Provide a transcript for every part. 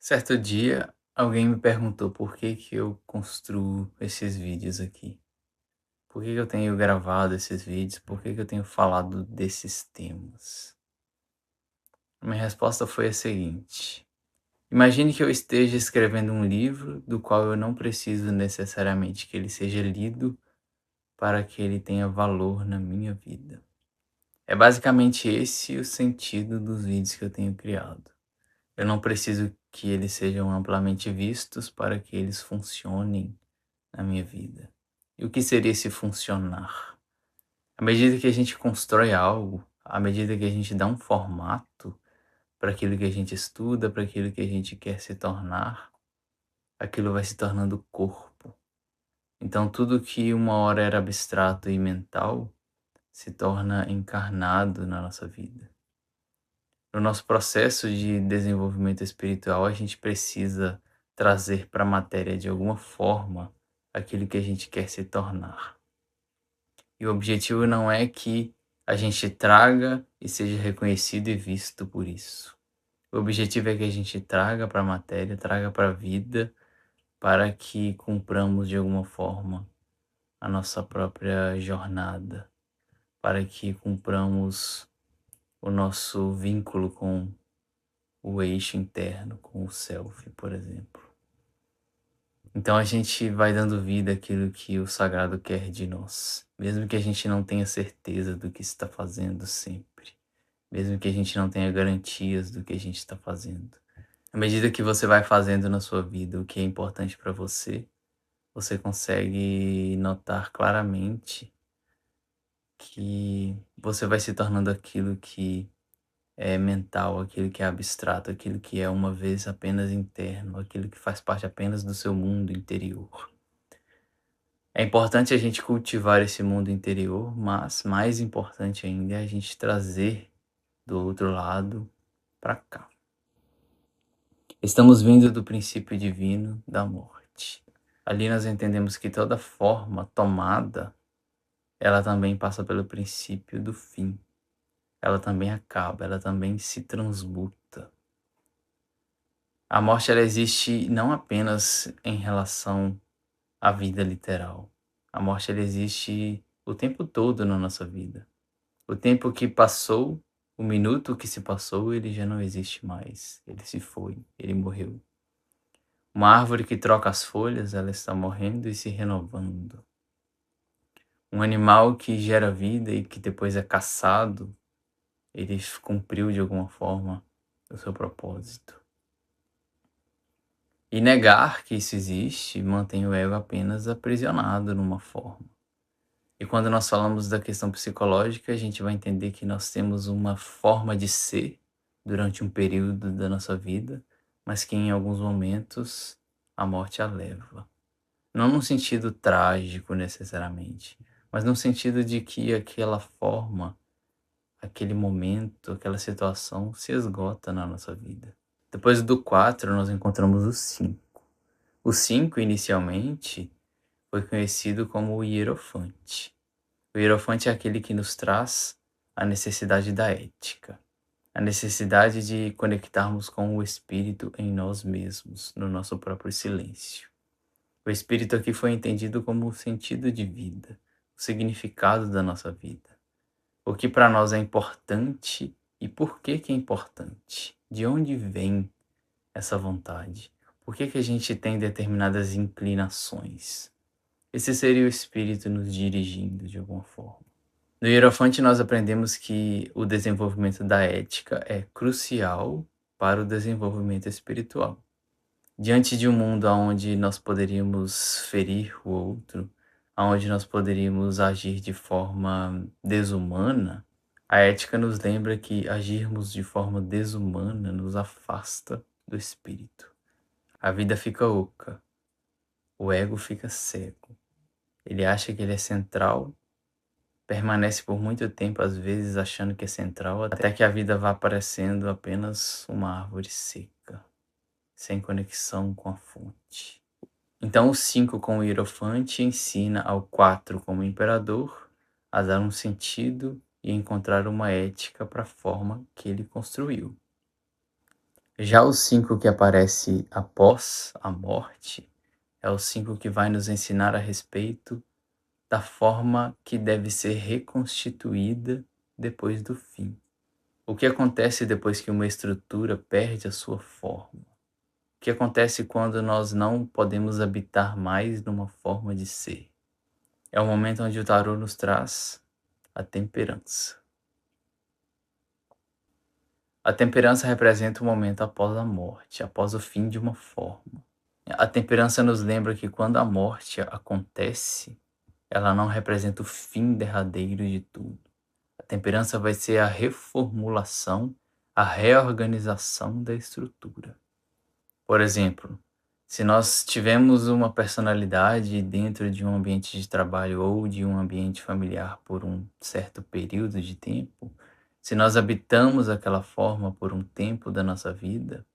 Certo dia, alguém me perguntou por que que eu construo esses vídeos aqui. Por que que eu tenho gravado esses vídeos? Por que que eu tenho falado desses temas? A minha resposta foi a seguinte: imagine que eu esteja escrevendo um livro do qual eu não preciso necessariamente que ele seja lido para que ele tenha valor na minha vida. É basicamente esse o sentido dos vídeos que eu tenho criado. Eu não preciso que eles sejam amplamente vistos para que eles funcionem na minha vida. E o que seria esse funcionar? À medida que a gente constrói algo, à medida que a gente dá um formato para aquilo que a gente estuda, para aquilo que a gente quer se tornar, aquilo vai se tornando corpo. Então, tudo que uma hora era abstrato e mental se torna encarnado na nossa vida. No nosso processo de desenvolvimento espiritual, a gente precisa trazer para a matéria de alguma forma aquilo que a gente quer se tornar. E o objetivo não é que a gente traga e seja reconhecido e visto por isso. O objetivo é que a gente traga para a matéria, traga para a vida, para que cumpramos de alguma forma a nossa própria jornada, para que cumpramos o nosso vínculo com o eixo interno, com o self, por exemplo. Então a gente vai dando vida àquilo que o sagrado quer de nós, mesmo que a gente não tenha certeza do que está fazendo sempre, mesmo que a gente não tenha garantias do que a gente está fazendo. À medida que você vai fazendo na sua vida o que é importante para você, você consegue notar claramente que você vai se tornando aquilo que é mental, aquilo que é abstrato, aquilo que é uma vez apenas interno, aquilo que faz parte apenas do seu mundo interior. É importante a gente cultivar esse mundo interior, mas mais importante ainda é a gente trazer do outro lado para cá. Estamos vindo do princípio divino da morte. Ali nós entendemos que toda forma tomada, ela também passa pelo princípio do fim. Ela também acaba, ela também se transmuta. A morte ela existe não apenas em relação à vida literal. A morte ela existe o tempo todo na nossa vida. O tempo que passou, o minuto que se passou, ele já não existe mais. Ele se foi, ele morreu. Uma árvore que troca as folhas, ela está morrendo e se renovando. Um animal que gera vida e que depois é caçado, ele cumpriu de alguma forma o seu propósito. E negar que isso existe mantém o ego apenas aprisionado numa forma. E quando nós falamos da questão psicológica, a gente vai entender que nós temos uma forma de ser durante um período da nossa vida, mas que em alguns momentos a morte a leva. Não num sentido trágico necessariamente, mas no sentido de que aquela forma, aquele momento, aquela situação se esgota na nossa vida. Depois do 4, nós encontramos o 5. O 5, inicialmente, foi conhecido como o Hierofante. O Hierofante é aquele que nos traz a necessidade da ética, a necessidade de conectarmos com o Espírito em nós mesmos, no nosso próprio silêncio. O Espírito aqui foi entendido como o sentido de vida, o significado da nossa vida. O que para nós é importante e por que que é importante? De onde vem essa vontade? Por que que a gente tem determinadas inclinações? Esse seria o Espírito nos dirigindo de alguma forma. No Hierofante nós aprendemos que o desenvolvimento da ética é crucial para o desenvolvimento espiritual. Diante de um mundo onde nós poderíamos ferir o outro, onde nós poderíamos agir de forma desumana, a ética nos lembra que agirmos de forma desumana nos afasta do espírito. A vida fica oca, o ego fica cego. Ele acha que ele é central, permanece por muito tempo, às vezes, achando que é central, até que a vida vá parecendo apenas uma árvore seca, sem conexão com a fonte. Então, o 5 com o Hierofante ensina ao 4 como imperador a dar um sentido e encontrar uma ética para a forma que ele construiu. Já o 5 que aparece após a morte é o 5 que vai nos ensinar a respeito da forma que deve ser reconstituída depois do fim. O que acontece depois que uma estrutura perde a sua forma? O que acontece quando nós não podemos habitar mais numa forma de ser? É o momento onde o tarô nos traz a temperança. A temperança representa o momento após a morte, após o fim de uma forma. A temperança nos lembra que quando a morte acontece, ela não representa o fim derradeiro de tudo. A temperança vai ser a reformulação, a reorganização da estrutura. Por exemplo, se nós tivemos uma personalidade dentro de um ambiente de trabalho ou de um ambiente familiar por um certo período de tempo, se nós habitamos aquela forma por um tempo da nossa vida,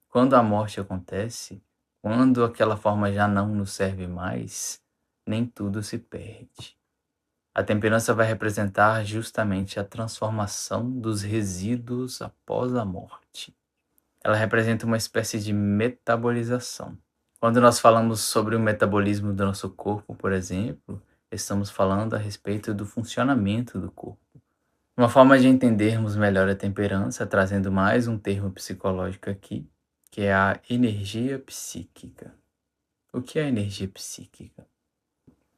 quando a morte acontece, quando aquela forma já não nos serve mais, nem tudo se perde. A temperança vai representar justamente a transformação dos resíduos após a morte. Ela representa uma espécie de metabolização. Quando nós falamos sobre o metabolismo do nosso corpo, por exemplo, estamos falando a respeito do funcionamento do corpo. Uma forma de entendermos melhor a temperança, trazendo mais um termo psicológico aqui, que é a energia psíquica. O que é a energia psíquica?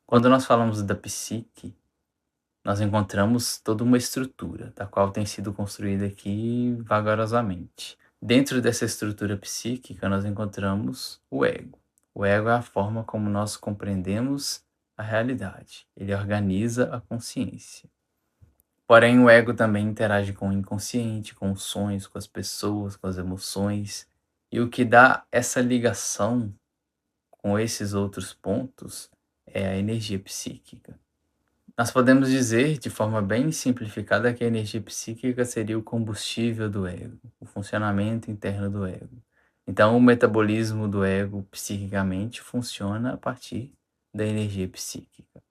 Quando nós falamos da psique, nós encontramos toda uma estrutura, da qual tem sido construída aqui vagarosamente. Dentro dessa estrutura psíquica, nós encontramos o ego. O ego é a forma como nós compreendemos a realidade. Ele organiza a consciência. Porém, o ego também interage com o inconsciente, com os sonhos, com as pessoas, com as emoções. E o que dá essa ligação com esses outros pontos é a energia psíquica. Nós podemos dizer, de forma bem simplificada, que a energia psíquica seria o combustível do ego, o funcionamento interno do ego. Então, o metabolismo do ego psiquicamente funciona a partir da energia psíquica.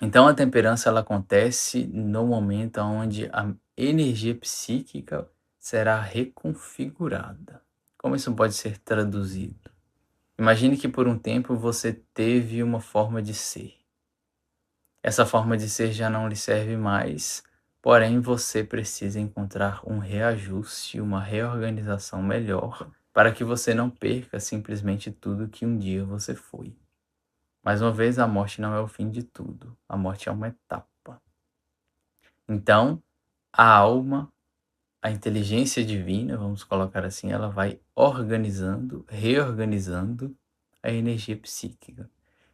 Então, a temperança ela acontece no momento onde a energia psíquica será reconfigurada. Como isso pode ser traduzido? Imagine que por um tempo você teve uma forma de ser. Essa forma de ser já não lhe serve mais, porém você precisa encontrar um reajuste, uma reorganização melhor para que você não perca simplesmente tudo que um dia você foi. Mais uma vez, a morte não é o fim de tudo, a morte é uma etapa. Então, a alma, a inteligência divina, vamos colocar assim, ela vai organizando, reorganizando a energia psíquica.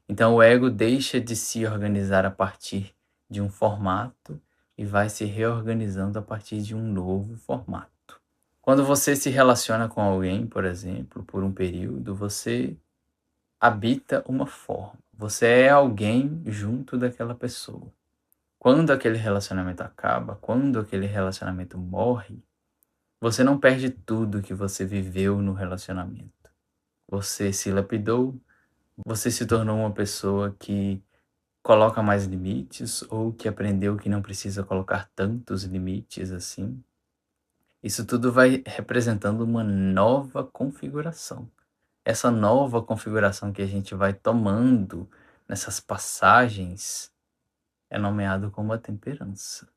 Então, o ego deixa de se organizar a partir de um formato e vai se reorganizando a partir de um novo formato. Quando você se relaciona com alguém, por exemplo, por um período, você habita uma forma. Você é alguém junto daquela pessoa. Quando aquele relacionamento acaba, quando aquele relacionamento morre, você não perde tudo que você viveu no relacionamento. Você se lapidou, você se tornou uma pessoa que coloca mais limites ou que aprendeu que não precisa colocar tantos limites assim. Isso tudo vai representando uma nova configuração. Essa nova configuração que a gente vai tomando nessas passagens é nomeado como a temperança.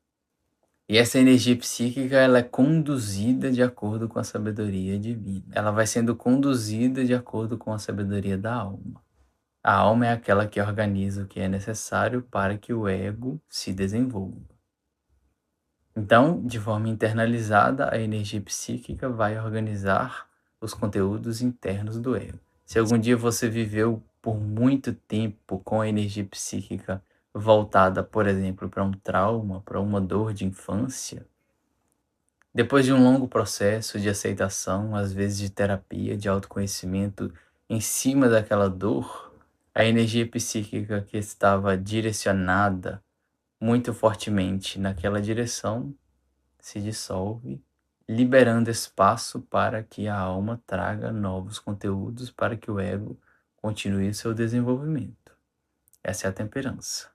E essa energia psíquica, ela é conduzida de acordo com a sabedoria divina. Ela vai sendo conduzida de acordo com a sabedoria da alma. A alma é aquela que organiza o que é necessário para que o ego se desenvolva. Então, de forma internalizada, a energia psíquica vai organizar os conteúdos internos do ego. Se algum dia você viveu por muito tempo com a energia psíquica voltada, por exemplo, para um trauma, para uma dor de infância, depois de um longo processo de aceitação, às vezes de terapia, de autoconhecimento, em cima daquela dor, a energia psíquica que estava direcionada muito fortemente naquela direção se dissolve, liberando espaço para que a alma traga novos conteúdos para que o ego continue o seu desenvolvimento. Essa é a temperança.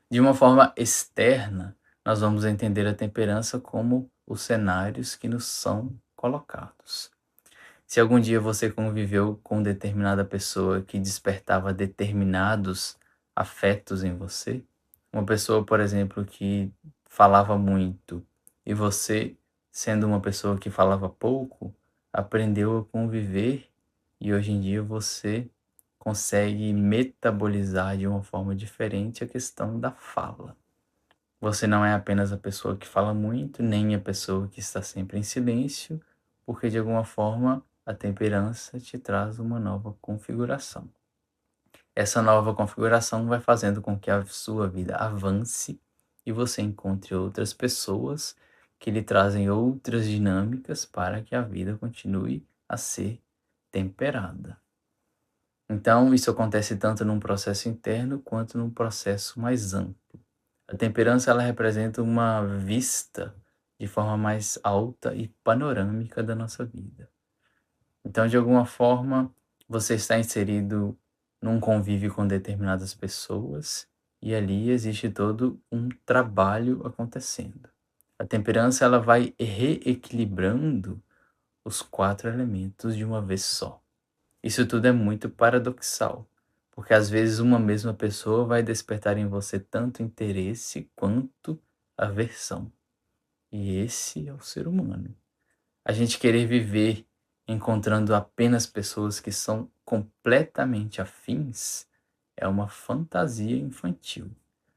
De uma forma externa, nós vamos entender a temperança como os cenários que nos são colocados. Se algum dia você conviveu com determinada pessoa que despertava determinados afetos em você, uma pessoa, por exemplo, que falava muito e você, sendo uma pessoa que falava pouco, aprendeu a conviver e hoje em dia você consegue metabolizar de uma forma diferente a questão da fala. Você não é apenas a pessoa que fala muito, nem a pessoa que está sempre em silêncio, porque de alguma forma a temperança te traz uma nova configuração. Essa nova configuração vai fazendo com que a sua vida avance e você encontre outras pessoas que lhe trazem outras dinâmicas para que a vida continue a ser temperada. Então, isso acontece tanto num processo interno quanto num processo mais amplo. A temperança ela representa uma vista de forma mais alta e panorâmica da nossa vida. Então, de alguma forma, você está inserido num convívio com determinadas pessoas e ali existe todo um trabalho acontecendo. A temperança ela vai reequilibrando os 4 elementos de uma vez só. Isso tudo é muito paradoxal, porque às vezes uma mesma pessoa vai despertar em você tanto interesse quanto aversão. E esse é o ser humano. A gente querer viver encontrando apenas pessoas que são completamente afins é uma fantasia infantil.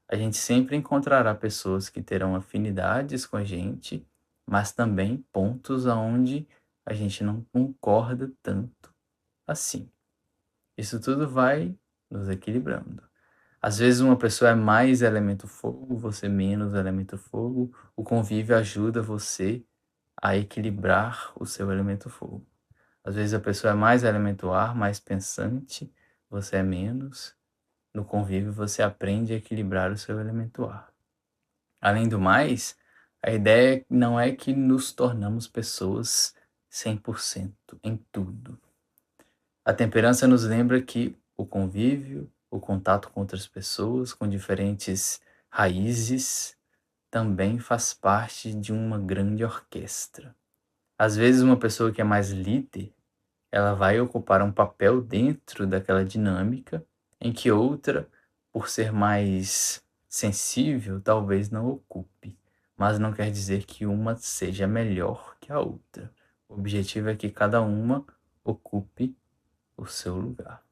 A gente sempre encontrará pessoas que terão afinidades com a gente, mas também pontos aonde a gente não concorda tanto assim. Isso tudo vai nos equilibrando. Às vezes uma pessoa é mais elemento fogo, você menos elemento fogo. O convívio ajuda você a equilibrar o seu elemento fogo. Às vezes a pessoa é mais elemento ar, mais pensante, você é menos. No convívio você aprende a equilibrar o seu elemento ar. Além do mais, a ideia não é que nos tornamos pessoas 100% em tudo. A temperança nos lembra que o convívio, o contato com outras pessoas com diferentes raízes também faz parte de uma grande orquestra. Às vezes uma pessoa que é mais líder, ela vai ocupar um papel dentro daquela dinâmica em que outra, por ser mais sensível, talvez não ocupe. Mas não quer dizer que uma seja melhor que a outra. O objetivo é que cada uma ocupe o seu lugar,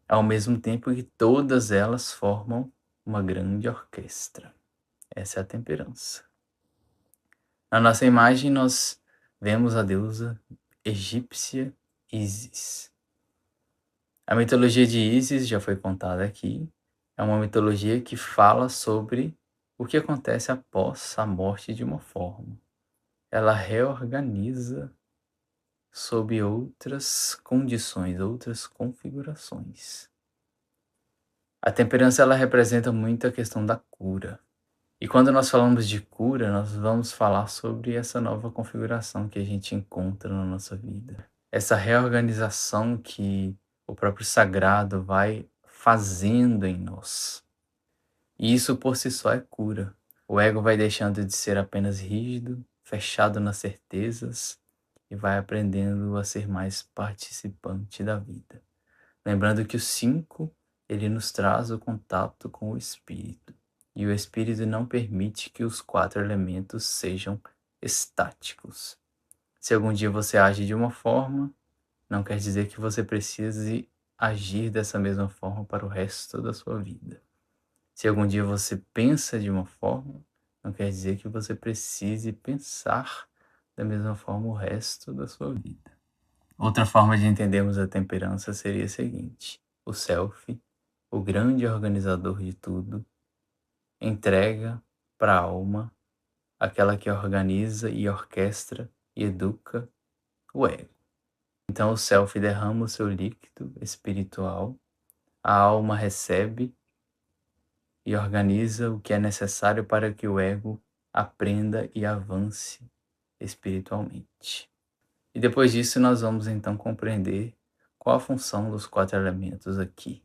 ao mesmo tempo que todas elas formam uma grande orquestra. Essa é a temperança. Na nossa imagem, nós vemos a deusa egípcia Ísis. A mitologia de Ísis já foi contada aqui. É uma mitologia que fala sobre o que acontece após a morte de uma forma. Ela reorganiza sob outras condições, outras configurações. A temperança ela representa muito a questão da cura. E quando nós falamos de cura, nós vamos falar sobre essa nova configuração que a gente encontra na nossa vida. Essa reorganização que o próprio sagrado vai fazendo em nós. E isso por si só é cura. O ego vai deixando de ser apenas rígido, fechado nas certezas e vai aprendendo a ser mais participante da vida. Lembrando que o 5, ele nos traz o contato com o espírito. E o espírito não permite que os 4 elementos sejam estáticos. Se algum dia você age de uma forma, não quer dizer que você precise agir dessa mesma forma para o resto da sua vida. Se algum dia você pensa de uma forma, não quer dizer que você precise pensar da mesma forma o resto da sua vida. Outra forma de entendermos a temperança seria a seguinte: o self, o grande organizador de tudo, entrega para a alma, aquela que organiza e orquestra e educa, o ego. Então o self derrama o seu líquido espiritual, a alma recebe e organiza o que é necessário para que o ego aprenda e avance espiritualmente. E depois disso nós vamos então compreender qual a função dos 4 elementos aqui.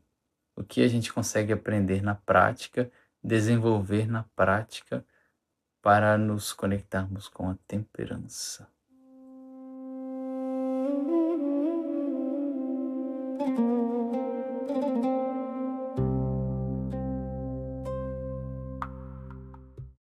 O que a gente consegue aprender na prática, desenvolver na prática para nos conectarmos com a temperança.